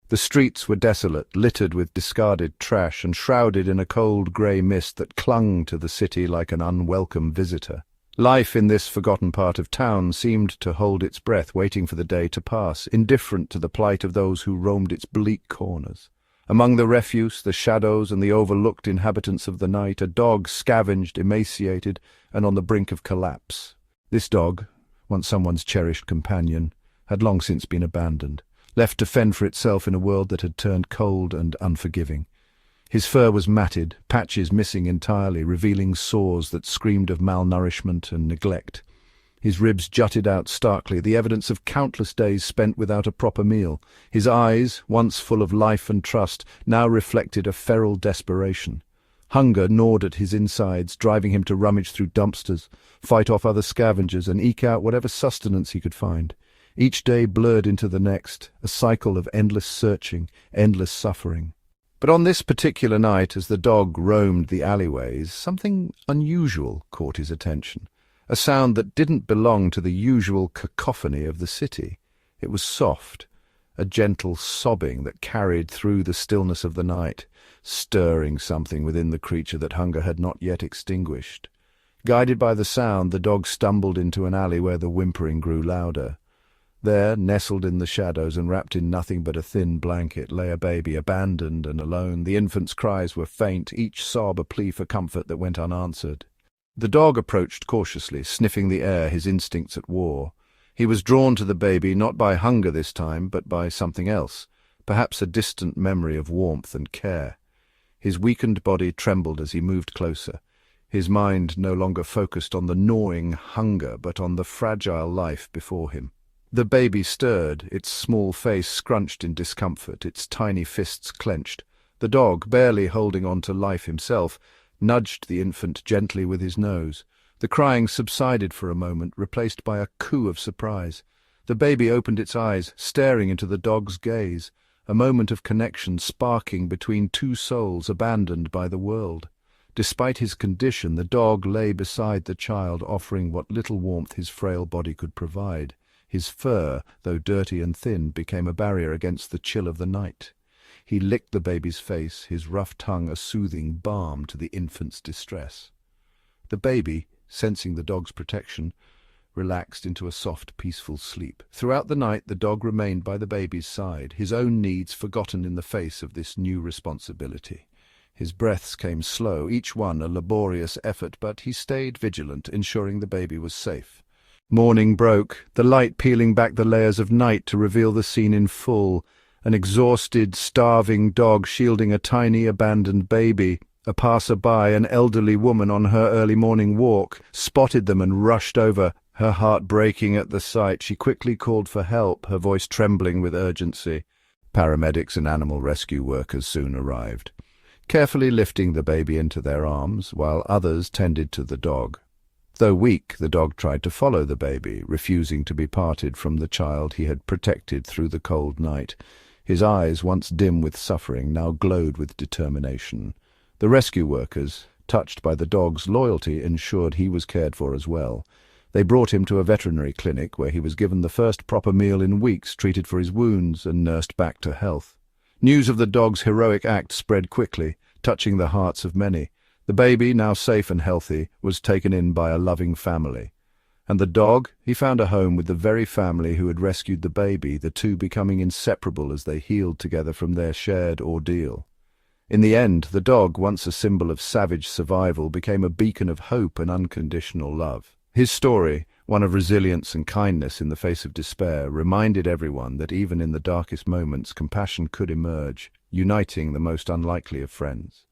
The streets were desolate, littered with discarded trash and shrouded in a cold grey mist that clung to the city like an unwelcome visitor. Life in this forgotten part of town seemed to hold its breath, waiting for the day to pass, indifferent to the plight of those who roamed its bleak corners. Among the refuse, the shadows, and the overlooked inhabitants of the night, a dog scavenged, emaciated, and on the brink of collapse. This dog, once someone's cherished companion, had long since been abandoned, left to fend for itself in a world that had turned cold and unforgiving. His fur was matted, patches missing entirely, revealing sores that screamed of malnourishment and neglect. His ribs jutted out starkly, the evidence of countless days spent without a proper meal. His eyes, once full of life and trust, now reflected a feral desperation. Hunger gnawed at his insides, driving him to rummage through dumpsters, fight off other scavengers, and eke out whatever sustenance he could find. Each day blurred into the next, a cycle of endless searching, endless suffering. But on this particular night, as the dog roamed the alleyways, something unusual caught his attention. A sound that didn't belong to the usual cacophony of the city. It was soft, a gentle sobbing that carried through the stillness of the night, stirring something within the creature that hunger had not yet extinguished. Guided by the sound, the dog stumbled into an alley where the whimpering grew louder. There, nestled in the shadows and wrapped in nothing but a thin blanket, lay a baby, abandoned and alone. The infant's cries were faint, each sob a plea for comfort that went unanswered. The dog approached cautiously, sniffing the air, his instincts at war. He was drawn to the baby not by hunger this time, but by something else, perhaps a distant memory of warmth and care. His weakened body trembled as he moved closer. His mind no longer focused on the gnawing hunger, but on the fragile life before him. The baby stirred, its small face scrunched in discomfort, its tiny fists clenched. The dog, barely holding on to life himself, nudged the infant gently with his nose. The crying subsided for a moment, replaced by a coo of surprise. The baby opened its eyes, staring into the dog's gaze, a moment of connection sparking between two souls abandoned by the world. Despite his condition, the dog lay beside the child, offering what little warmth his frail body could provide. His fur, though dirty and thin, became a barrier against the chill of the night. He licked the baby's face, his rough tongue a soothing balm to the infant's distress. The baby, sensing the dog's protection, relaxed into a soft, peaceful sleep. Throughout the night the dog remained by the baby's side, his own needs forgotten in the face of this new responsibility. His breaths came slow, each one a laborious effort, but he stayed vigilant, ensuring the baby was safe. Morning broke, the light peeling back the layers of night to reveal the scene in full. An exhausted, starving dog shielding a tiny, abandoned baby. A passer-by, an elderly woman on her early morning walk, spotted them and rushed over. Her heart breaking at the sight, she quickly called for help, her voice trembling with urgency. Paramedics and animal rescue workers soon arrived, carefully lifting the baby into their arms, while others tended to the dog. Though weak, the dog tried to follow the baby, refusing to be parted from the child he had protected through the cold night. His eyes, once dim with suffering, now glowed with determination. The rescue workers, touched by the dog's loyalty, ensured he was cared for as well. They brought him to a veterinary clinic where he was given the first proper meal in weeks, treated for his wounds, and nursed back to health. News of the dog's heroic act spread quickly, touching the hearts of many. The baby, now safe and healthy, was taken in by a loving family. And the dog, he found a home with the very family who had rescued the baby, the two becoming inseparable as they healed together from their shared ordeal. In the end, the dog, once a symbol of savage survival, became a beacon of hope and unconditional love. His story, one of resilience and kindness in the face of despair, reminded everyone that even in the darkest moments compassion could emerge, uniting the most unlikely of friends.